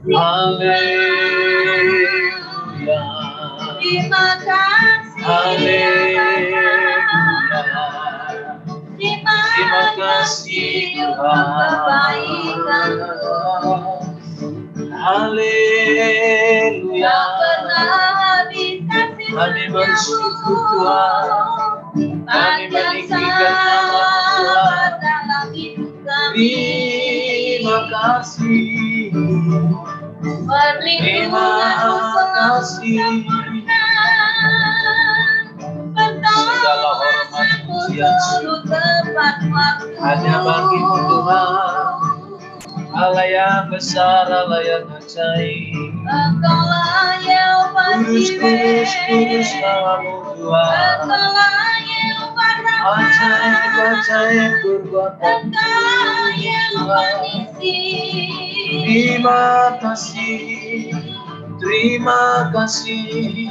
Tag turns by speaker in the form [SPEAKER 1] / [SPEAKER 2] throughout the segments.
[SPEAKER 1] Haleluya.
[SPEAKER 2] Terima kasih.
[SPEAKER 1] Haleluya. Terima kasih Tuhan. Haleluya. Kami bersyukur Tuhan. Kami meninggikan nama Tuhan. Terima kasih. Terima kasih. Segala hormat pujian hanya bagimu Tuhan. Allah yang besar, Allah yang ajaib. Kudus, kudus, kudus namamu Tuhan. Ajaib, ajaib perbuatan Tuhan. Terima kasih, terima kasih,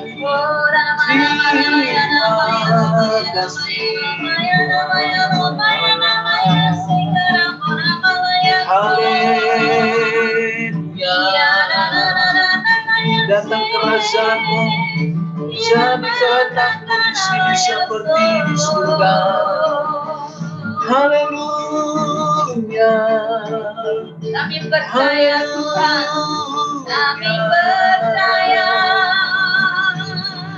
[SPEAKER 1] Haleluya. Datang kerajaanmu, jadi kehendakmu di sini seperti di surga. Haleluya.
[SPEAKER 2] Kami percaya Tuhan, kami percaya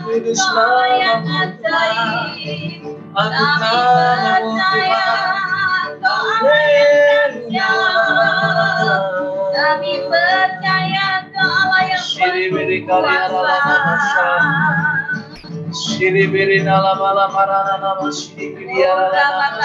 [SPEAKER 1] Kudus
[SPEAKER 2] Kau yang
[SPEAKER 1] namamu
[SPEAKER 2] ajaib.
[SPEAKER 1] Aku
[SPEAKER 2] Kami
[SPEAKER 1] namamu
[SPEAKER 2] percaya
[SPEAKER 1] Tuhan.
[SPEAKER 2] Kau Allah yang
[SPEAKER 1] Haleluya.
[SPEAKER 2] dahsyat. Kami percaya Kau Allah yang
[SPEAKER 1] Shiribiri
[SPEAKER 2] penuh
[SPEAKER 1] kaliara
[SPEAKER 2] kuasa.
[SPEAKER 1] Shiribiri nala mala marana nama shiribiri ara nama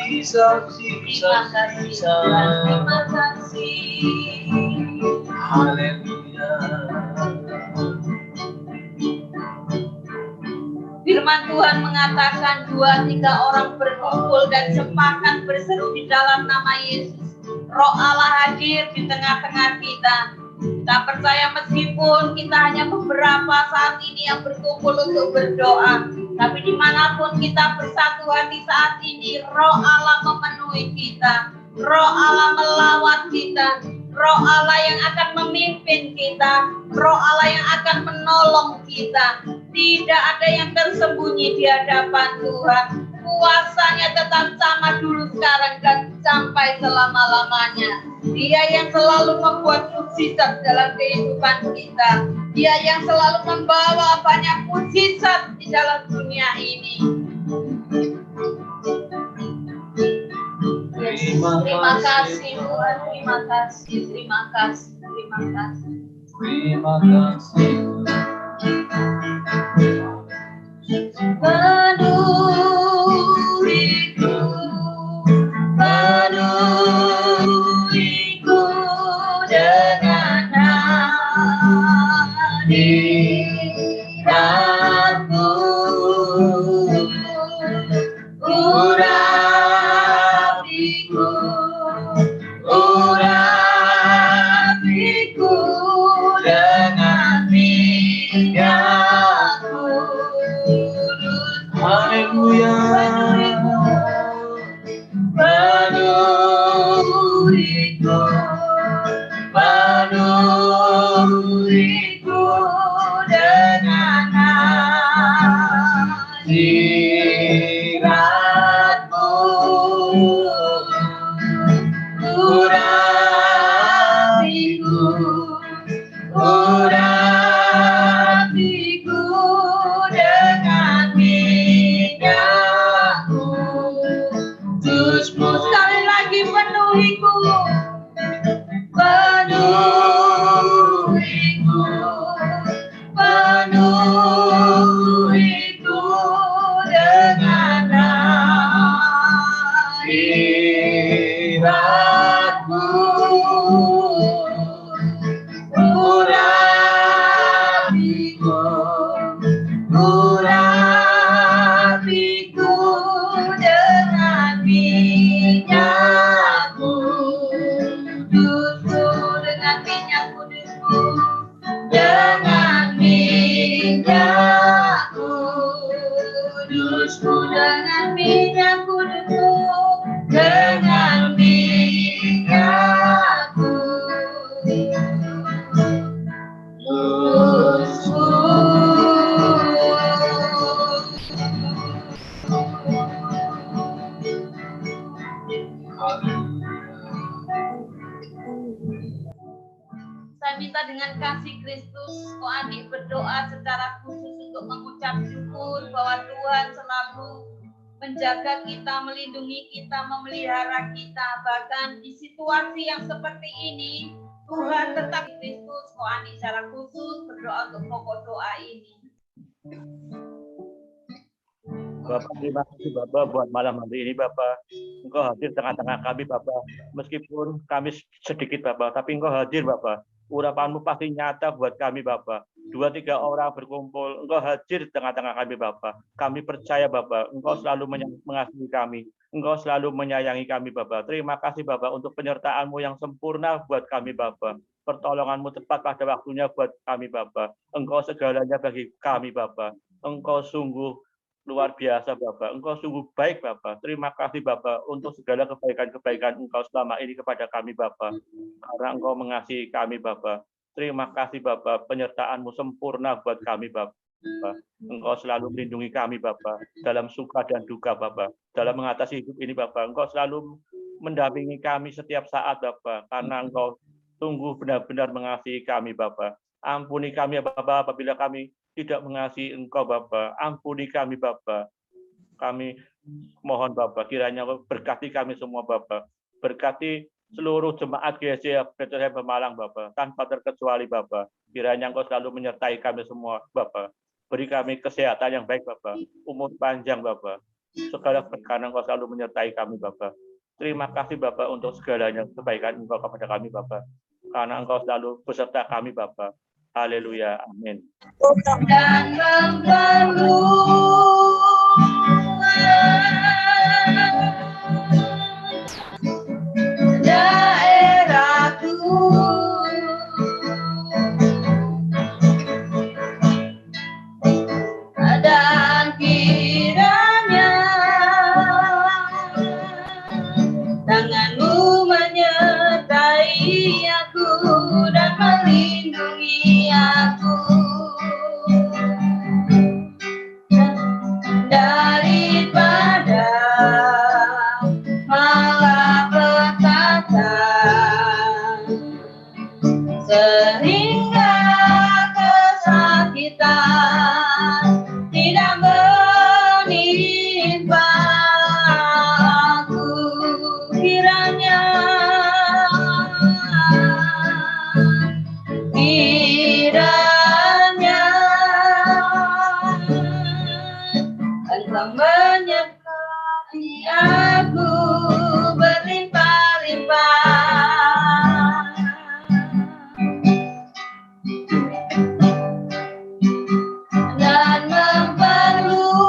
[SPEAKER 1] Jesus.
[SPEAKER 2] Terima kasih.
[SPEAKER 1] Haleluya.
[SPEAKER 2] Firman Tuhan mengatakan 2-3 orang berkumpul dan sepakat berseru di dalam nama Yesus. Roh Allah hadir di tengah-tengah kita. Kita percaya meskipun kita hanya beberapa saat ini yang berkumpul untuk berdoa, tapi dimanapun kita bersatu hati saat ini, Roh Allah memenuhi kita, Roh Allah melawat kita, Roh Allah yang akan memimpin kita, Roh Allah yang akan menolong kita. Tidak ada yang tersembunyi di hadapan Tuhan. Kuasanya tetap sama dulu, sekarang, dan sampai selama-lamanya. Dia yang selalu membuat mukjizat dalam kehidupan kita. Dia yang selalu membawa banyak mukjizat di dalam dunia ini. Terima kasih Tuhan, terima kasih, terima kasih, terima kasih.
[SPEAKER 1] Terima kasih.
[SPEAKER 2] Penuhiku dengan hadiratmu, urapiku dengan minyakmu.
[SPEAKER 1] Haleluya.
[SPEAKER 2] Penuhiku dengan hadiratmu, urapiku dengan minyakmu. Terusmu sekali lagi, penuhiku dengan Kudusmu dengan minyak kudusmu, dengan minyakku. Kudusmu. Saya minta dengan kasih Kristus, Ko Andi berdoa secara khusus untuk mengucap syukur bahwa Tuhan selalu menjaga kita, melindungi kita, memelihara kita. Bahkan di situasi yang seperti ini, Tuhan tetap Kristus. Ko Andi secara khusus berdoa untuk pokok doa ini.
[SPEAKER 1] Bapak, terima kasih Bapak buat malam hari ini Bapak. Engkau hadir tengah-tengah kami Bapak. Meskipun kami sedikit Bapak, tapi Engkau hadir Bapak. Urapanmu pasti nyata buat kami Bapak. 2-3 orang berkumpul, Engkau hadir di tengah-tengah kami Bapak. Kami percaya Bapak, Engkau selalu mengasihi kami. Engkau selalu menyayangi kami Bapak. Terima kasih Bapak untuk penyertaan-Mu yang sempurna buat kami Bapak. Pertolongan-Mu tepat pada waktunya buat kami Bapak. Engkau segalanya bagi kami Bapak. Engkau sungguh luar biasa Bapak. Engkau sungguh baik Bapak. Terima kasih Bapak untuk segala kebaikan-kebaikan Engkau selama ini kepada kami Bapak. Karena Engkau mengasihi kami Bapak. Terima kasih Bapak. Penyertaan-Mu sempurna buat kami Bapak. Engkau selalu melindungi kami Bapak. Dalam suka dan duka Bapak. Dalam mengatasi hidup ini Bapak. Engkau selalu mendampingi kami setiap saat Bapak. Karena Engkau sungguh benar-benar mengasihi kami Bapak. Ampuni kami ya Bapak apabila kami tidak mengasihi Engkau Bapa. Ampuni kami Bapa. Kami mohon Bapa, kiranya berkati kami semua Bapa. Berkati seluruh jemaat GSJ Bethlehem Pemalang Bapa, tanpa terkecuali Bapa. Kiranya Engkau selalu menyertai kami semua Bapa. Beri kami kesehatan yang baik Bapa, umur panjang Bapa. Segala berkah Engkau selalu menyertai kami Bapa. Terima kasih Bapa untuk segalanya kebaikan Engkau kepada kami Bapa. Karena Engkau selalu beserta kami Bapa. Haleluya, amin.
[SPEAKER 2] Dan memperluas daerahku, dan kiranya tangan-Mu menyertai aku dan melindungi aku daripada malapetaka, sehingga kesakitan tidak menimpa aku. Kiranya Engkau menyertai aku berlimpah-limpah, dan memperluas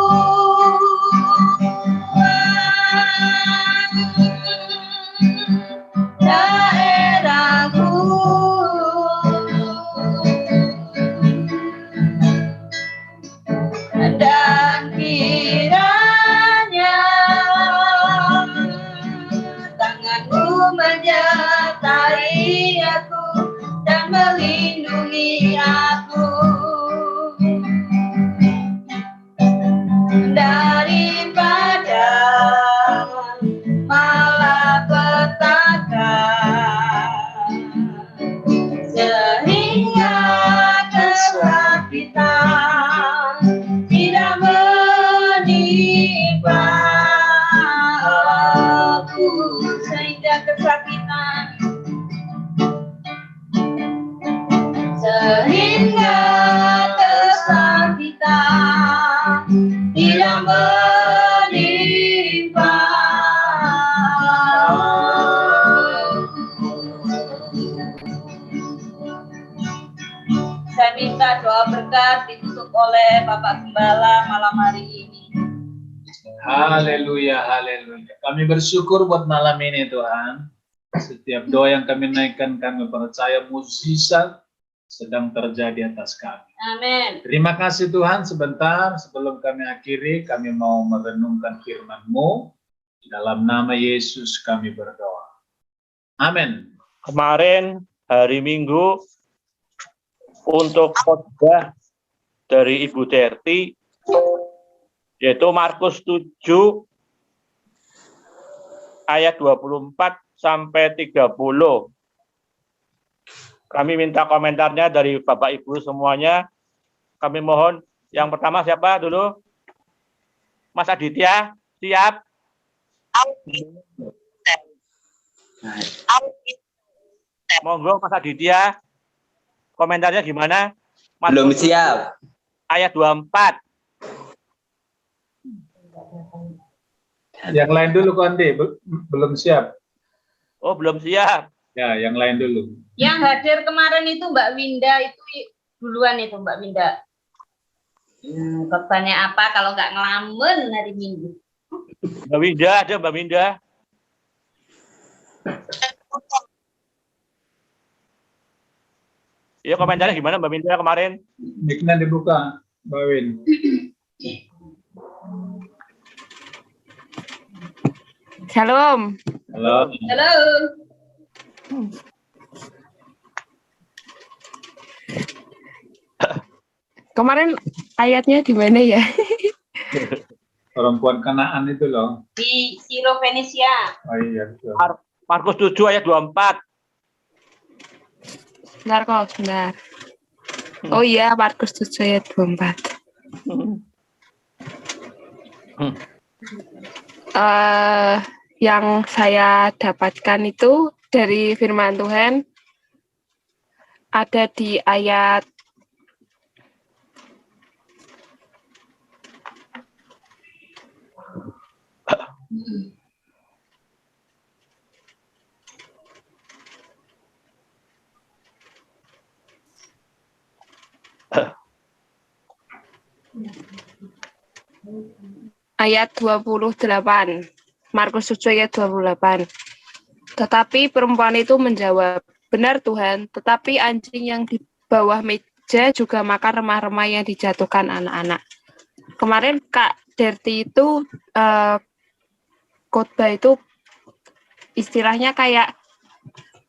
[SPEAKER 2] daerahku, dan kiranya tangan-Mu menyertai aku dan melindungi aku daripada malapetaka, sehingga kesakitan tidak menimpa aku, sehingga kesakitan tidak menimpa Saya minta doa berkat ditutup oleh Bapak Gembala malam hari ini.
[SPEAKER 3] Haleluya, haleluya. Kami bersyukur buat malam ini Tuhan. Setiap doa yang kami naikkan, kami percaya mukjizat sedang terjadi atas kami.
[SPEAKER 2] Amin.
[SPEAKER 3] Terima kasih Tuhan, sebentar sebelum kami akhiri, kami mau merenungkan firman-Mu. Di dalam nama Yesus kami berdoa. Amin.
[SPEAKER 1] Kemarin hari Minggu untuk khotbah dari Ibu Derti yaitu Markus 7 ayat 24 sampai 30. Kami minta komentarnya dari Bapak Ibu semuanya. Kami mohon yang pertama siapa dulu? Mas Aditya, siap? Monggo Mas Aditya. Komentarnya gimana?
[SPEAKER 4] Belum siap.
[SPEAKER 1] Ayat 24.
[SPEAKER 3] Yang lain dulu Konde, belum siap.
[SPEAKER 1] Oh, belum siap.
[SPEAKER 3] Ya, yang lain dulu.
[SPEAKER 2] Yang hadir kemarin itu Mbak Winda itu duluan itu Mbak Winda. Khotbahnya apa kalau nggak ngelamun hari Minggu?
[SPEAKER 1] Mbak Winda, ada Mbak Winda. Ya, komentarnya gimana Mbak Winda kemarin?
[SPEAKER 3] Mic-nya dibuka, Mbak Win.
[SPEAKER 5] Shalom.
[SPEAKER 3] Halo.
[SPEAKER 2] Halo.
[SPEAKER 5] Kemarin ayatnya di mana ya?
[SPEAKER 3] Perempuan Kanaan itu loh.
[SPEAKER 2] Di Siro Venesia.
[SPEAKER 3] Oh iya, betul.
[SPEAKER 1] Markus 7 ayat 24.
[SPEAKER 5] Sebentar kok, sebentar. Oh iya, Markus 7 ayat 24. Yang saya dapatkan itu dari firman Tuhan ada di ayat ayat 28. Markus 7 ayat 28. Tetapi perempuan itu menjawab, "Benar Tuhan, tetapi anjing yang di bawah meja juga makan remah-remah yang dijatuhkan anak-anak." Kemarin Kak Derti itu khotbah itu istilahnya kayak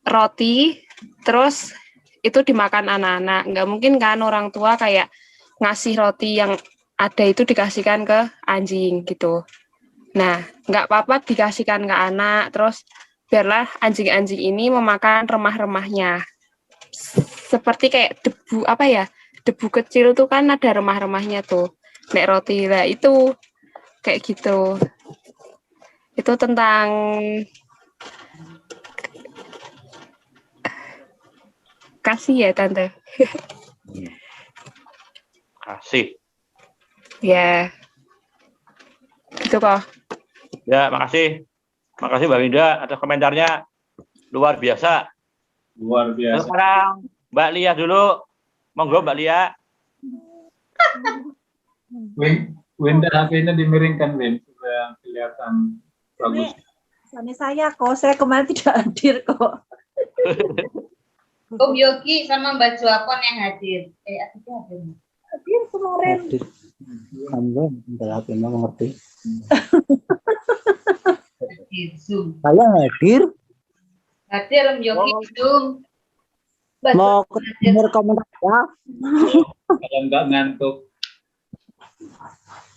[SPEAKER 5] roti, terus itu dimakan anak-anak. Nggak mungkin kan orang tua kayak ngasih roti yang ada itu dikasihkan ke anjing gitu. Nah, nggak apa-apa dikasihkan ke anak, terus biarlah anjing-anjing ini memakan remah-remahnya. Seperti kayak debu, apa ya, debu kecil tuh kan ada remah-remahnya tuh. Nek roti lah itu kayak gitu. Itu tentang kasih ya Tante.
[SPEAKER 1] Kasih.
[SPEAKER 5] Ya. Gitu kok.
[SPEAKER 1] Ya, makasih. Makasih Mbak Winda atas komentarnya. Luar biasa.
[SPEAKER 3] Luar biasa.
[SPEAKER 1] Sekarang Mbak Lia dulu. Monggo Mbak Lia.
[SPEAKER 3] Winda HP-nya dimiringkan, Win, supaya kelihatan bagus.
[SPEAKER 6] Suami saya kok, saya kemarin tidak hadir kok.
[SPEAKER 2] Om Yogi sama Mbak Juapon yang hadir. Aditya hadir.
[SPEAKER 6] Hadir kemarin.
[SPEAKER 4] Anda enggak HP-nya mengerti.
[SPEAKER 2] Hadir Zoom.
[SPEAKER 4] Saya hadir.
[SPEAKER 2] Hadir Om Yogi Zoom. Mbak
[SPEAKER 4] Mau
[SPEAKER 2] Juapon hadir.
[SPEAKER 4] ketemu komentar ya.
[SPEAKER 3] Kalau nggak ngantuk.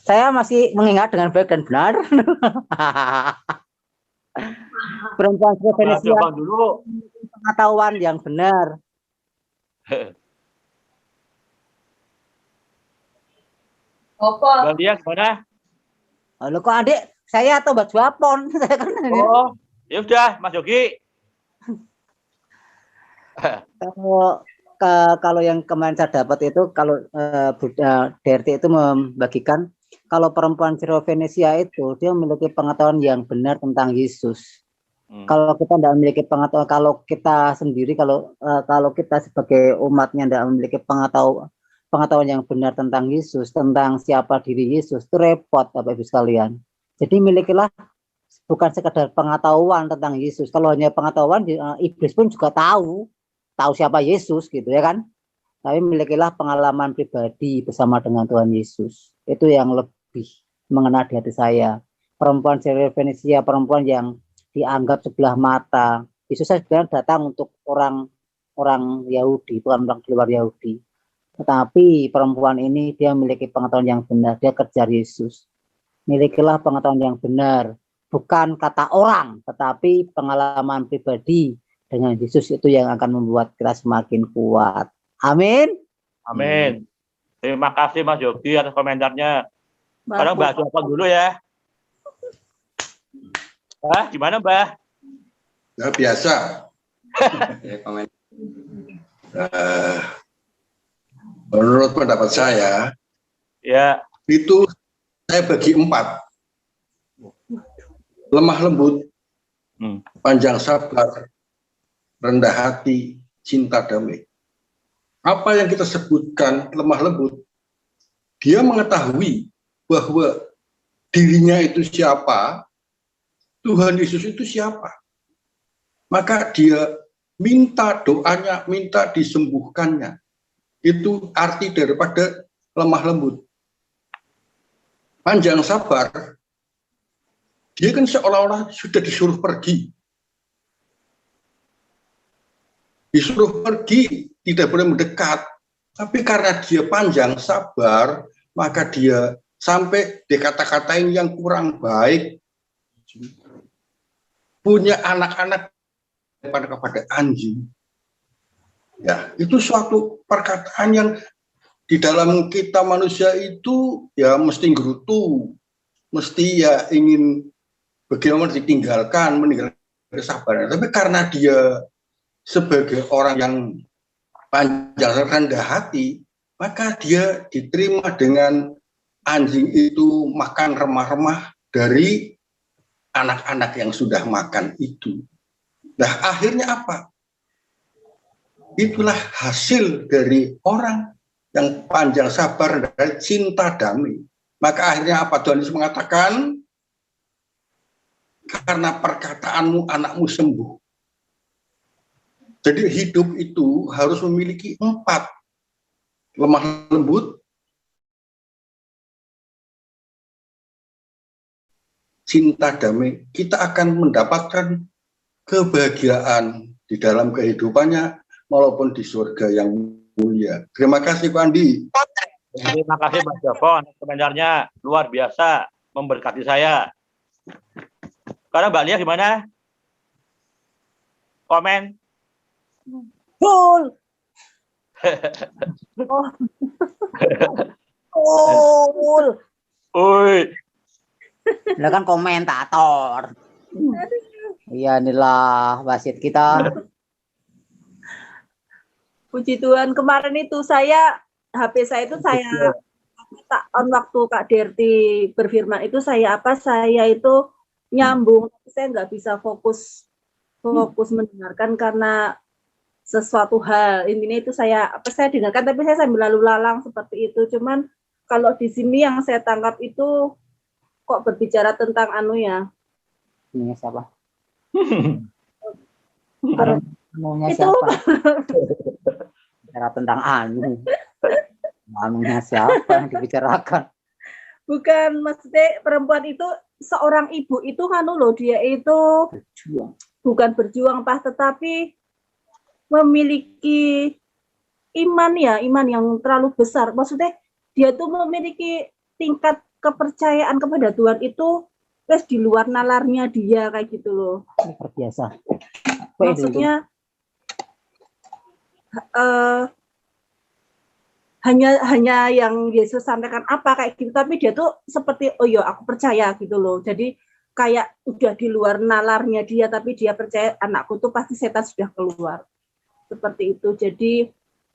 [SPEAKER 4] Saya masih mengingat dengan baik dan benar. Perempuan Venesia
[SPEAKER 1] Coba dulu.
[SPEAKER 4] pengetahuan yang benar.
[SPEAKER 2] Opo.
[SPEAKER 1] Mbak Lia gimana?
[SPEAKER 4] Halo kok adik, saya atau Mbak Juapon? Saya kan
[SPEAKER 1] Oh, ya udah Mas Yogi.
[SPEAKER 4] kalau yang kemarin saya dapat itu kalau Buddha Derti itu membagikan kalau perempuan Siro Venesia itu dia memiliki pengetahuan yang benar tentang Yesus. Kalau kita tidak memiliki pengetahuan, kalau kita sendiri, kalau kita sebagai umatnya tidak memiliki pengetahuan yang benar tentang Yesus, tentang siapa diri Yesus, itu repot Bapak Ibu sekalian. Jadi milikilah bukan sekedar pengetahuan tentang Yesus. Kalau hanya pengetahuan, iblis pun juga tahu siapa Yesus gitu ya kan. tapi milikilah pengalaman pribadi bersama dengan Tuhan Yesus. Itu yang lebih mengena di hati saya. Perempuan Sirofenisia, perempuan yang dianggap sebelah mata. Yesus sebenarnya datang untuk orang Yahudi, bukan orang di luar Yahudi. Tetapi perempuan ini dia memiliki pengetahuan yang benar, dia kejar Yesus. Milikilah pengetahuan yang benar, bukan kata orang, tetapi pengalaman pribadi dengan Yesus itu yang akan membuat kita semakin kuat. Amin.
[SPEAKER 1] Amin. Terima kasih Mas Yogi atas komentarnya. Sekarang bahas apa dulu ya? Gimana Mbah?
[SPEAKER 7] Ya, biasa. Menurut pendapat saya,
[SPEAKER 1] Ya.
[SPEAKER 7] itu saya bagi 4. Lemah lembut, panjang sabar, rendah hati, cinta damai. Apa yang kita sebutkan lemah lembut, dia mengetahui bahwa dirinya itu siapa, Tuhan Yesus itu siapa. Maka dia minta doanya, minta disembuhkannya. Itu arti daripada lemah lembut. Panjang sabar, dia kan seolah-olah sudah disuruh pergi. Disuruh pergi, tidak boleh mendekat. Tapi karena dia panjang sabar, maka dia sampai dikata-katain yang kurang baik, punya anak-anak kepada anjing. Ya, itu suatu perkataan yang di dalam kita manusia itu ya mesti gerutu, mesti ya ingin bagaimana ditinggalkan, meninggalkan kesabaran. Tapi karena dia sebagai orang yang panjang rendah hati, maka dia diterima dengan anjing itu makan remah-remah dari anak-anak yang sudah makan itu. Nah, akhirnya apa? Itulah hasil dari orang yang panjang sabar dan cinta damai. Maka akhirnya apa? Tuhan Yesus mengatakan, karena perkataanmu anakmu sembuh. Jadi hidup itu harus memiliki 4. Lemah lembut, cinta damai. Kita akan mendapatkan kebahagiaan di dalam kehidupannya maupun di surga yang mulia. Terima kasih Pak Andi.
[SPEAKER 1] Terima kasih Mas Joko atas komentarnya, luar biasa, memberkati saya. Sekarang Mbak Lia gimana? Komen?
[SPEAKER 6] Full. Full.
[SPEAKER 1] Ui,
[SPEAKER 4] Dia kan komentator. Iya, inilah wasit kita.
[SPEAKER 6] Puji Tuhan, kemarin itu HP saya itu saya tak on waktu Kak Derti berfirman itu saya itu nyambung, saya nggak bisa fokus mendengarkan karena sesuatu hal. Intinya itu saya dengarkan, tapi saya sambil lalu lalang seperti itu. Cuman kalau di sini yang saya tangkap itu kok berbicara tentang
[SPEAKER 4] Ini siapa? Anunya
[SPEAKER 6] itu
[SPEAKER 4] siapa? Bicara tentang anunya siapa yang dibicarakan?
[SPEAKER 6] bukan, maksudnya perempuan itu seorang ibu itu dia itu
[SPEAKER 4] Berjuang.
[SPEAKER 6] bukan berjuang tetapi memiliki iman yang terlalu besar. Maksudnya dia tuh memiliki tingkat kepercayaan kepada Tuhan itu wes di luar nalarnya dia kayak gitu loh.
[SPEAKER 4] Luar biasa.
[SPEAKER 6] Maksudnya hanya yang Yesus sampaikan apa kayak gitu, tapi dia tuh seperti oh ya aku percaya gitu loh. Jadi kayak udah di luar nalarnya dia, tapi dia percaya anakku tuh pasti setan sudah keluar. Seperti itu. Jadi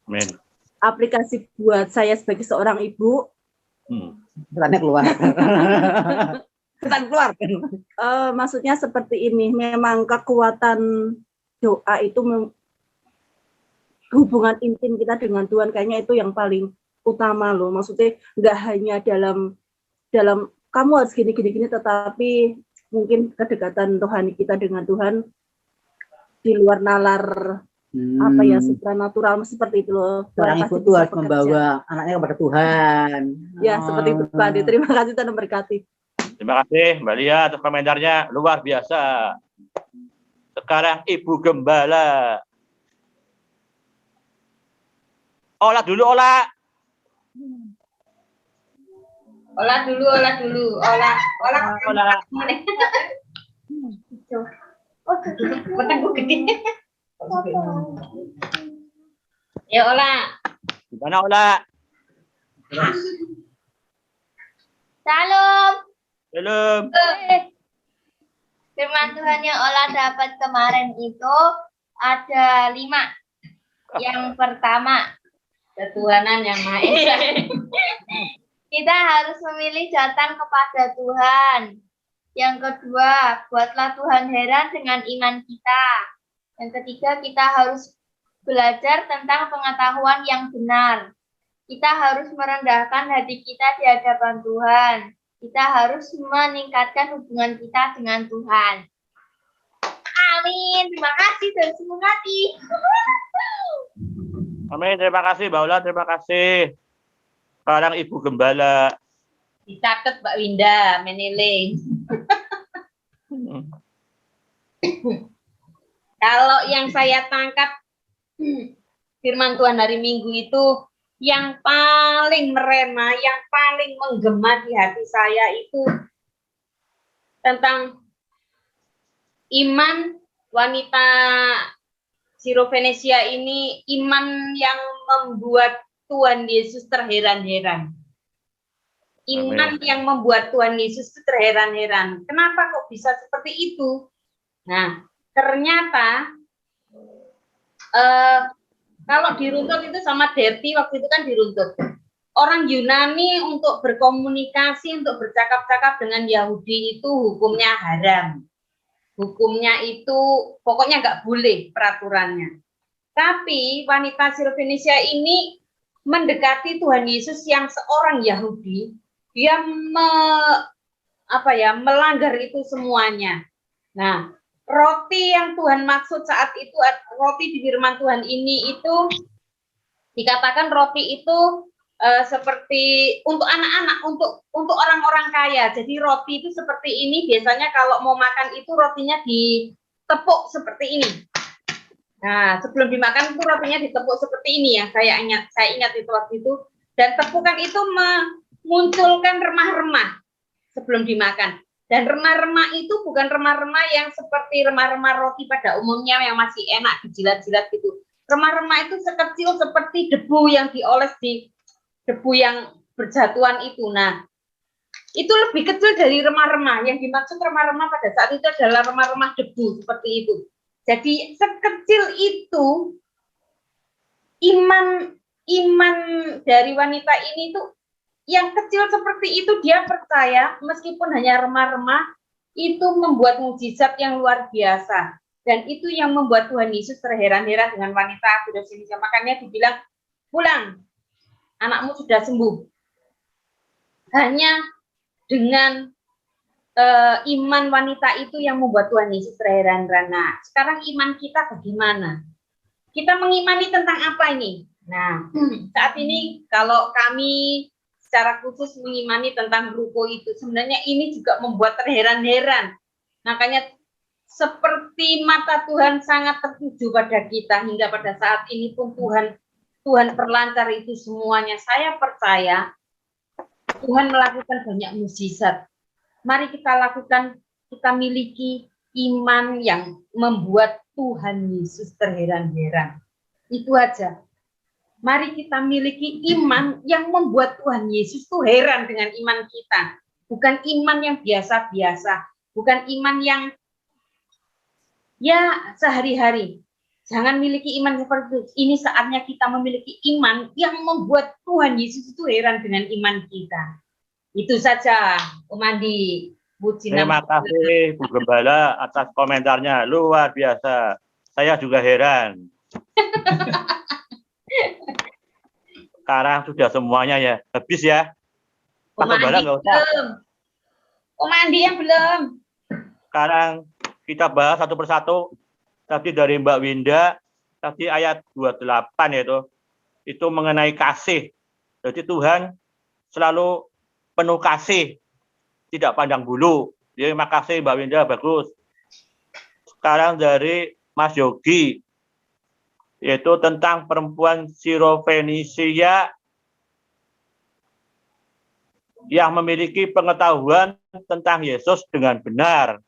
[SPEAKER 1] amin.
[SPEAKER 6] Aplikasi buat saya sebagai seorang ibu.
[SPEAKER 4] Setannya keluar. Setan keluar.
[SPEAKER 6] Maksudnya seperti ini, memang kekuatan doa itu hubungan intim kita dengan Tuhan kayaknya itu yang paling utama loh. Maksudnya nggak hanya dalam kamu harus gini, tetapi mungkin kedekatan rohani kita dengan Tuhan di luar nalar apa ya supranatural seperti itu loh.
[SPEAKER 4] Seorang ibu itu harus membawa anaknya kepada Tuhan.
[SPEAKER 6] Ya, seperti itu Pak Andi. Terima kasih, Tuhan memberkati.
[SPEAKER 1] Terima kasih Mbak Lia atas komentarnya, luar biasa. Sekarang Ibu Gembala. Olah dulu, olah.
[SPEAKER 2] Olah dulu. Olah. Oh, gede. Ya, olah.
[SPEAKER 1] Gimana olah?
[SPEAKER 2] Salam.
[SPEAKER 1] Belum.
[SPEAKER 2] Firman Tuhan yang olah dapat kemarin itu ada 5. Yang pertama, ketuhanan yang Maha Esa. Kita harus memilih datang kepada Tuhan. Yang kedua, buatlah Tuhan heran dengan iman kita. Yang ketiga, kita harus belajar tentang pengetahuan yang benar. Kita harus merendahkan hati kita di hadapan Tuhan. Kita harus meningkatkan hubungan kita dengan Tuhan. Amin. Terima kasih dan semangat.
[SPEAKER 1] Amin, terima kasih Mbak Ola, terima kasih. Sekarang Ibu Gembala.
[SPEAKER 2] Dicatat Mbak Winda, meniling. Kalau yang saya tangkap firman Tuhan hari Minggu itu yang paling merena, yang paling menggema di hati saya itu tentang iman wanita Syrovenesia ini, iman yang membuat Tuhan Yesus terheran-heran. Iman yang membuat Tuhan Yesus terheran-heran. Kenapa kok bisa seperti itu? Nah, ternyata kalau diruntut itu sama Derti waktu itu kan diruntut. Orang Yunani untuk berkomunikasi, untuk bercakap-cakap dengan Yahudi itu hukumnya haram. Hukumnya itu pokoknya nggak boleh peraturannya. Tapi wanita Syrovenesia ini mendekati Tuhan Yesus yang seorang Yahudi, dia melanggar itu semuanya. Nah, roti yang Tuhan maksud saat itu, roti di firman Tuhan ini itu dikatakan roti itu seperti untuk anak-anak, untuk orang-orang kaya. Jadi roti itu seperti ini, biasanya kalau mau makan itu rotinya ditepuk seperti ini. Nah, sebelum dimakan itu rotinya ditepuk seperti ini ya. Saya ingat itu waktu itu. Dan tepukan itu memunculkan remah-remah sebelum dimakan. Dan remah-remah itu bukan remah-remah yang seperti remah-remah roti pada umumnya yang masih enak dijilat-jilat gitu. Remah-remah itu sekecil seperti debu yang dioles di debu yang berjatuhan itu. Nah, itu lebih kecil dari remah-remah. Yang dimaksud remah-remah pada saat itu adalah remah-remah debu seperti itu. Jadi sekecil itu iman dari wanita ini tuh yang kecil seperti itu, dia percaya meskipun hanya remah-remah itu membuat mukjizat yang luar biasa. Dan itu yang membuat Tuhan Yesus terheran-heran dengan wanita Syrovenesia. Makanya dibilang, pulang, anakmu sudah sembuh. Hanya dengan iman wanita itu yang membuat Tuhan Yesus terheran-heran. Nah, sekarang iman kita bagaimana? Kita mengimani tentang apa ini? Nah, saat ini kalau kami secara khusus mengimani tentang ruko itu, sebenarnya ini juga membuat terheran-heran. Makanya seperti mata Tuhan sangat tertuju pada kita hingga pada saat ini pun Tuhan perlancar itu semuanya. Saya percaya Tuhan melakukan banyak mukjizat. Mari kita lakukan, kita miliki iman yang membuat Tuhan Yesus terheran-heran. Itu aja. Mari kita miliki iman yang membuat Tuhan Yesus tuh heran dengan iman kita. Bukan iman yang biasa-biasa. Bukan iman yang ya sehari-hari. Jangan miliki iman seperti itu. Ini saatnya kita memiliki iman yang membuat Tuhan Yesus itu heran dengan iman kita. Itu saja, Om Andi.
[SPEAKER 1] Terima kasih Bu Gembala atas komentarnya, luar biasa. Saya juga heran. Sekarang sudah semuanya ya, habis ya. Pak Gembala nggak usah.
[SPEAKER 2] Om Andi yang belum.
[SPEAKER 1] Sekarang kita bahas satu persatu. Tadi dari Mbak Winda tadi ayat 28 itu mengenai kasih. Jadi Tuhan selalu penuh kasih, tidak pandang bulu. Jadi makasih Mbak Winda, bagus. Sekarang dari Mas Yogi, yaitu tentang perempuan Sirofenisia yang memiliki pengetahuan tentang Yesus dengan benar.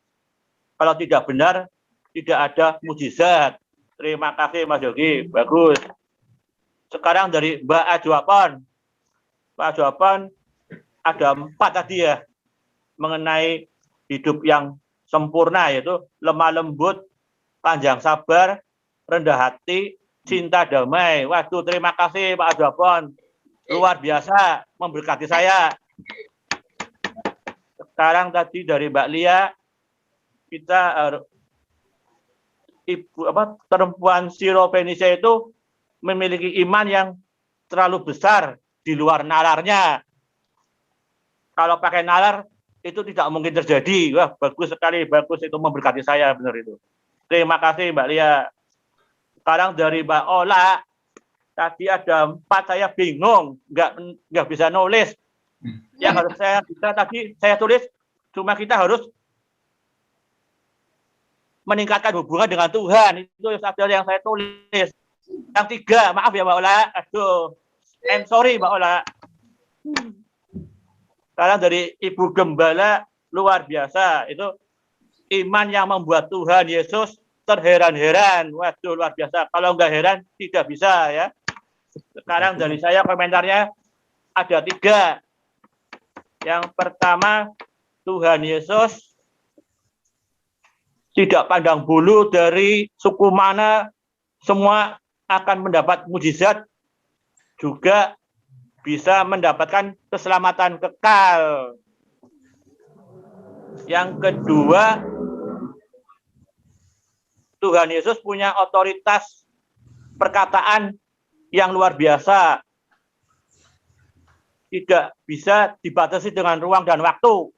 [SPEAKER 1] Kalau tidak benar, tidak ada mujizat. Terima kasih Mas Yogi, bagus. Sekarang dari Mbak Ajuapon. Mbak Ajuapon ada 4 tadi ya, mengenai hidup yang sempurna, yaitu lemah lembut, panjang sabar, rendah hati, cinta damai. Waduh, terima kasih Pak Ajuapon. Luar biasa, memberkati saya. Sekarang tadi dari Mbak Lia, kita perempuan Sirofenisia itu memiliki iman yang terlalu besar di luar nalarnya. Kalau pakai nalar itu tidak mungkin terjadi. Wah, bagus sekali, bagus, itu memberkati saya, benar itu. Terima kasih Mbak Lia. Sekarang dari Mbak Ola, tadi ada 4, saya bingung, nggak bisa nulis. Yang harus saya bisa tadi saya tulis, cuma kita harus meningkatkan hubungan dengan Tuhan. Itu yang saya tulis. Yang 3, maaf ya Mbak Ola. Aduh, I'm sorry Mbak Ola. Sekarang dari Ibu Gembala, luar biasa. Itu iman yang membuat Tuhan Yesus terheran-heran. Waduh, luar biasa. Kalau nggak heran, tidak bisa ya. Sekarang dari saya komentarnya ada 3. Yang pertama, Tuhan Yesus tidak pandang bulu dari suku mana, semua akan mendapat mujizat, juga bisa mendapatkan keselamatan kekal. Yang kedua, Tuhan Yesus punya otoritas perkataan yang luar biasa. Tidak bisa dibatasi dengan ruang dan waktu.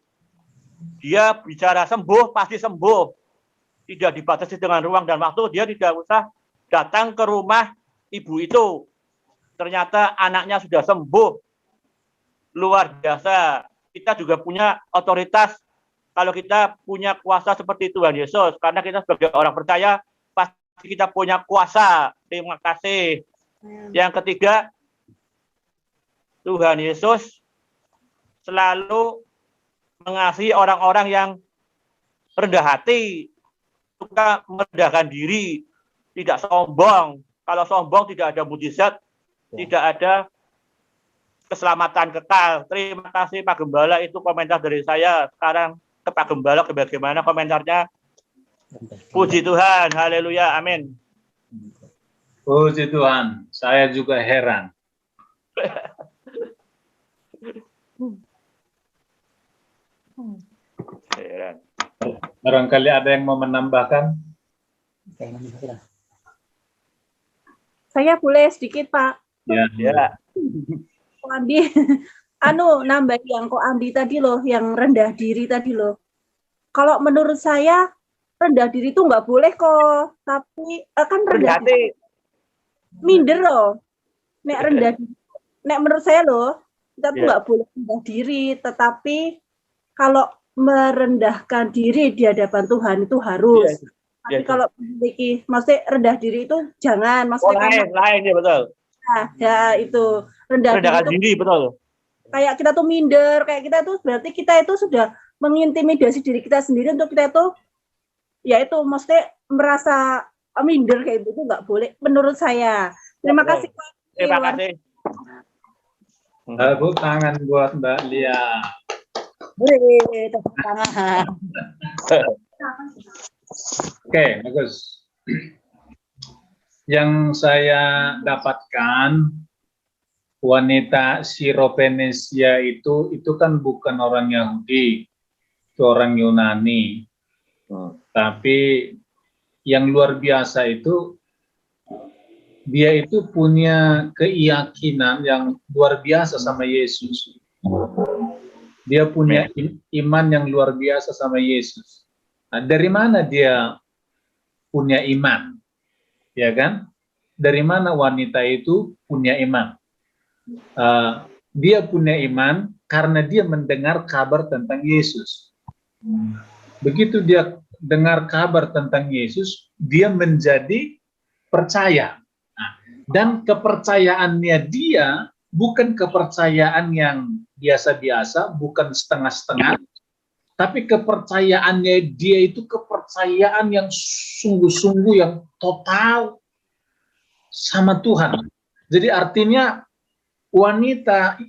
[SPEAKER 1] Dia bicara sembuh, pasti sembuh. Tidak dibatasi dengan ruang dan waktu. Dia tidak usah datang ke rumah ibu itu. Ternyata anaknya sudah sembuh. Luar biasa. Kita juga punya otoritas kalau kita punya kuasa seperti Tuhan Yesus. Karena kita sebagai orang percaya, pasti kita punya kuasa. Terima kasih. Yang ketiga, Tuhan Yesus selalu mengasihi orang-orang yang rendah hati, suka merendahkan diri, tidak sombong. Kalau sombong tidak ada mujizat, tidak ada keselamatan kekal. Terima kasih Pak Gembala, itu komentar dari saya. Sekarang ke Pak Gembala, bagaimana komentarnya? Puji Tuhan, haleluya, amin.
[SPEAKER 3] Puji Tuhan, saya juga heran.
[SPEAKER 1] Heran.
[SPEAKER 3] Barangkali ada yang mau menambahkan?
[SPEAKER 6] Saya boleh sedikit, Pak.
[SPEAKER 1] Ya.
[SPEAKER 6] Ko Andi, nambah yang Ko Andi tadi loh, yang rendah diri tadi loh. Kalau menurut saya rendah diri itu nggak boleh kok, tapi kan rendah diri minder loh. Nek rendah diri, nek menurut saya loh, kita tuh nggak boleh rendah diri, tetapi kalau merendahkan diri di hadapan Tuhan itu harus. Tapi kalau memiliki, maksudnya rendah diri itu jangan, maksudnya
[SPEAKER 1] lain ya, betul.
[SPEAKER 6] Nah, ya itu rendahkan
[SPEAKER 1] diri, betul.
[SPEAKER 6] Kayak kita tuh minder, kayak kita tuh berarti kita itu sudah mengintimidasi diri kita sendiri untuk kita itu, ya itu maksudnya merasa minder kayak itu nggak boleh menurut saya. Terima kasih Pak.
[SPEAKER 1] Terima kasih.
[SPEAKER 3] Tepuk tangan buat Mbak Lia.
[SPEAKER 4] Tepuk tangan.
[SPEAKER 3] Oke, bagus. Yang saya dapatkan, wanita Sirofenisia itu kan bukan orang Yahudi, itu orang Yunani. Tapi yang luar biasa itu, dia itu punya keyakinan yang luar biasa sama Yesus. Dia punya iman yang luar biasa sama Yesus. Nah, dari mana dia punya iman? Ya kan? dari mana wanita itu punya iman? Dia punya iman karena dia mendengar kabar tentang Yesus. Begitu dia dengar kabar tentang Yesus, dia menjadi percaya. Nah, dan kepercayaannya dia bukan kepercayaan yang biasa-biasa, bukan setengah-setengah, tapi kepercayaannya dia itu kepercayaan yang sungguh-sungguh, yang total sama Tuhan. Jadi artinya wanita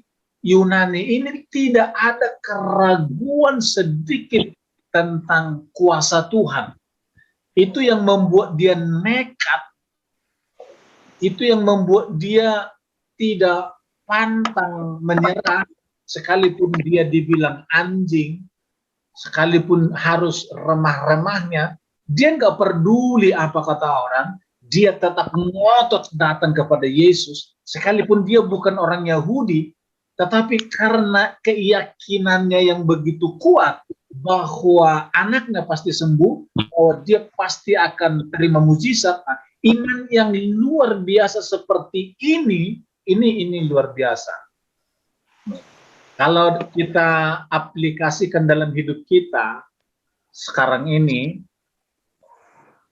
[SPEAKER 3] Yunani ini tidak ada keraguan sedikit tentang kuasa Tuhan. Itu yang membuat dia nekat. Itu yang membuat dia tidak pantang menyerah, sekalipun dia dibilang anjing, sekalipun harus remah-remahnya, dia nggak peduli apa kata orang, dia tetap ngotot datang kepada Yesus, sekalipun dia bukan orang Yahudi, tetapi karena keyakinannya yang begitu kuat bahwa anaknya pasti sembuh, bahwa dia pasti akan terima mujizat. Iman yang luar biasa seperti ini luar biasa. Kalau kita aplikasikan dalam hidup kita sekarang ini,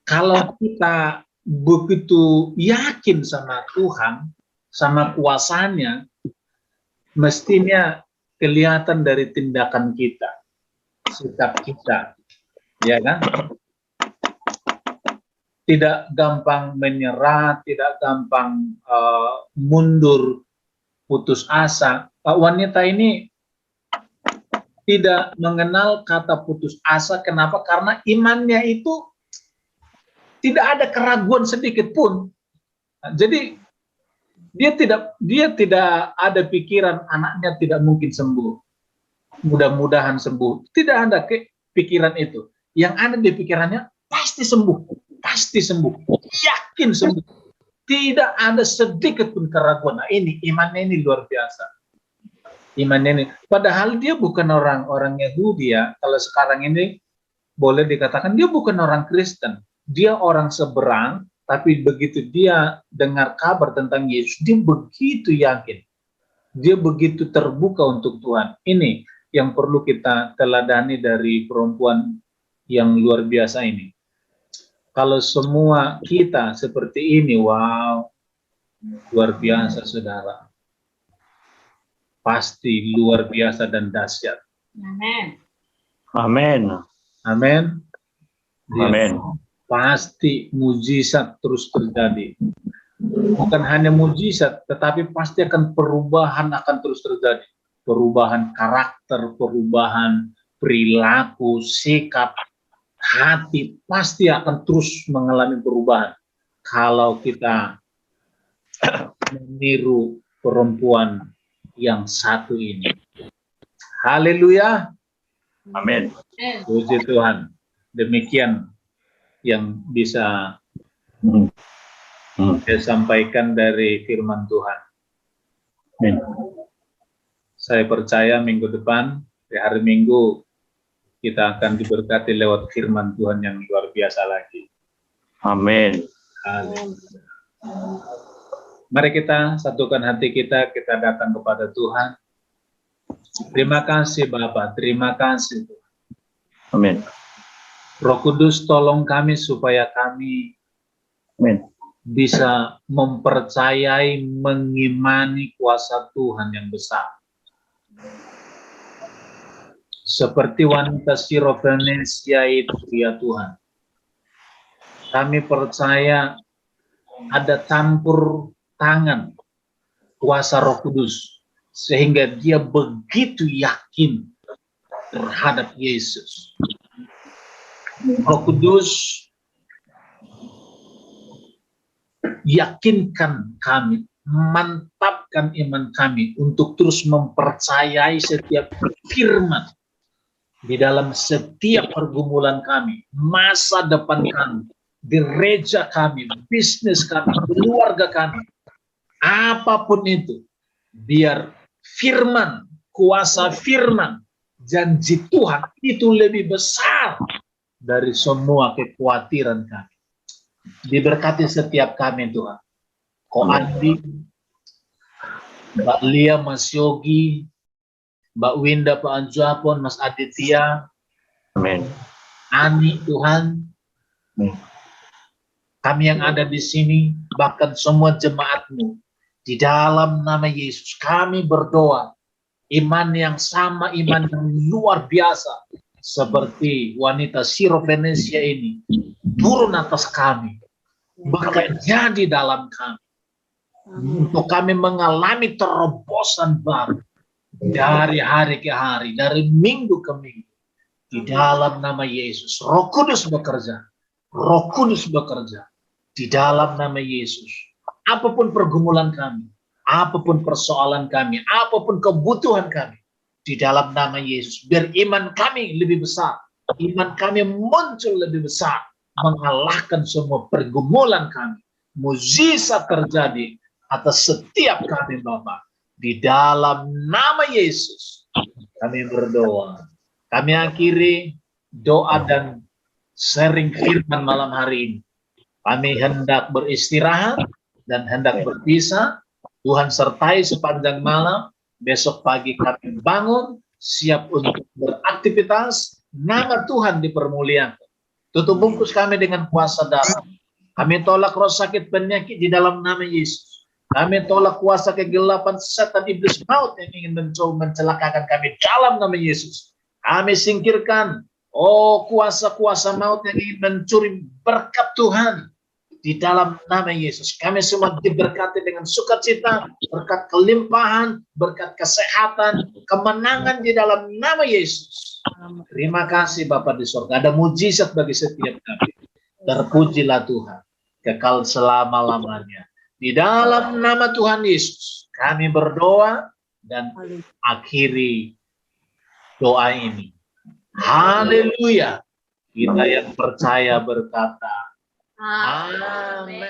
[SPEAKER 3] kalau kita begitu yakin sama Tuhan, sama kuasanya, mestinya kelihatan dari tindakan kita, sikap kita, ya kan? Tidak gampang menyerah, tidak gampang mundur, putus asa. Wanita ini tidak mengenal kata putus asa. Kenapa? Karena imannya itu tidak ada keraguan sedikit pun. Jadi dia tidak ada pikiran anaknya tidak mungkin sembuh, mudah-mudahan sembuh. Tidak ada pikiran itu. Yang ada di pikirannya pasti sembuh. Pasti sembuh, yakin sembuh, tidak ada sedikit pun keraguan. Nah, ini imannya ini luar biasa. Imannya ini, padahal dia bukan orang Yahudi ya. Kalau sekarang ini boleh dikatakan dia bukan orang Kristen, dia orang seberang. Tapi begitu dia dengar kabar tentang Yesus, dia begitu yakin, dia begitu terbuka untuk Tuhan. Ini yang perlu kita teladani dari perempuan yang luar biasa ini. Kalau semua kita seperti ini, wow, luar biasa saudara. Pasti luar biasa dan dahsyat.
[SPEAKER 2] Amin.
[SPEAKER 1] Amin.
[SPEAKER 3] Amin.
[SPEAKER 1] Amin.
[SPEAKER 3] Pasti mujizat terus terjadi. Bukan hanya mujizat, tetapi pasti akan perubahan akan terus terjadi. Perubahan karakter, perubahan perilaku, sikap, hati pasti akan terus mengalami perubahan kalau kita meniru perempuan yang satu ini. Haleluya.
[SPEAKER 1] Amin.
[SPEAKER 3] Puji Tuhan. Demikian yang bisa saya sampaikan dari firman Tuhan.
[SPEAKER 1] Amin.
[SPEAKER 3] Saya percaya minggu depan, di hari Minggu, kita akan diberkati lewat firman Tuhan yang luar biasa lagi.
[SPEAKER 1] Amin.
[SPEAKER 3] Mari kita satukan hati kita datang kepada Tuhan. Terima kasih Bapa, terima kasih Tuhan.
[SPEAKER 1] Amin.
[SPEAKER 3] Roh Kudus tolong kami supaya kami bisa mempercayai, mengimani kuasa Tuhan yang besar. Seperti wanita Sirofenesia itu ya Tuhan. Kami percaya ada campur tangan kuasa Roh Kudus sehingga dia begitu yakin terhadap Yesus. Roh Kudus yakinkan kami, mantapkan iman kami untuk terus mempercayai setiap firman di dalam setiap pergumulan kami, masa depan kami, gereja kami, bisnis kami, keluarga kami, apapun itu, biar firman, kuasa firman, janji Tuhan itu lebih besar dari semua kekhawatiran kami. Diberkati setiap kami Tuhan. Ko Andi, Mbak Lia, Mas Yogi, Mbak Winda, Pak Anjuapon, Mas Aditya,
[SPEAKER 1] Amin.
[SPEAKER 3] Ani, Tuhan, kami yang ada di sini, bahkan semua jemaat-Mu, di dalam nama Yesus, kami berdoa, iman yang sama, iman yang luar biasa, seperti wanita Syrovenesia ini, turun atas kami, bekerja di dalam kami, untuk kami mengalami terobosan baru, dari hari ke hari, dari minggu ke minggu, di dalam nama Yesus. Roh Kudus bekerja, Roh Kudus bekerja, di dalam nama Yesus. Apapun pergumulan kami, apapun persoalan kami, apapun kebutuhan kami, di dalam nama Yesus. Biar iman kami lebih besar, iman kami muncul lebih besar, mengalahkan semua pergumulan kami. Mukjizat terjadi atas setiap kami, Bapak. Di dalam nama Yesus, kami berdoa. Kami akhiri doa dan sharing firman malam hari ini. Kami hendak beristirahat dan hendak berpisah. Tuhan sertai sepanjang malam. Besok pagi kami bangun, siap untuk beraktivitas. Nama Tuhan dipermuliakan. Tutup bungkus kami dengan kuasa darah. Kami tolak roh sakit penyakit di dalam nama Yesus. Kami tolak kuasa kegelapan setan iblis maut yang ingin mencoba mencelakakan kami dalam nama Yesus. Kami singkirkan kuasa-kuasa maut yang ingin mencuri berkat Tuhan di dalam nama Yesus. Kami semua diberkati dengan sukacita, berkat kelimpahan, berkat kesehatan, kemenangan di dalam nama Yesus. Terima kasih Bapa di surga. Ada mujizat bagi setiap kami. Terpujilah Tuhan kekal selama-lamanya. Di dalam nama Tuhan Yesus, kami berdoa dan akhiri doa ini. Haleluya. Kita yang percaya berkata, Amin.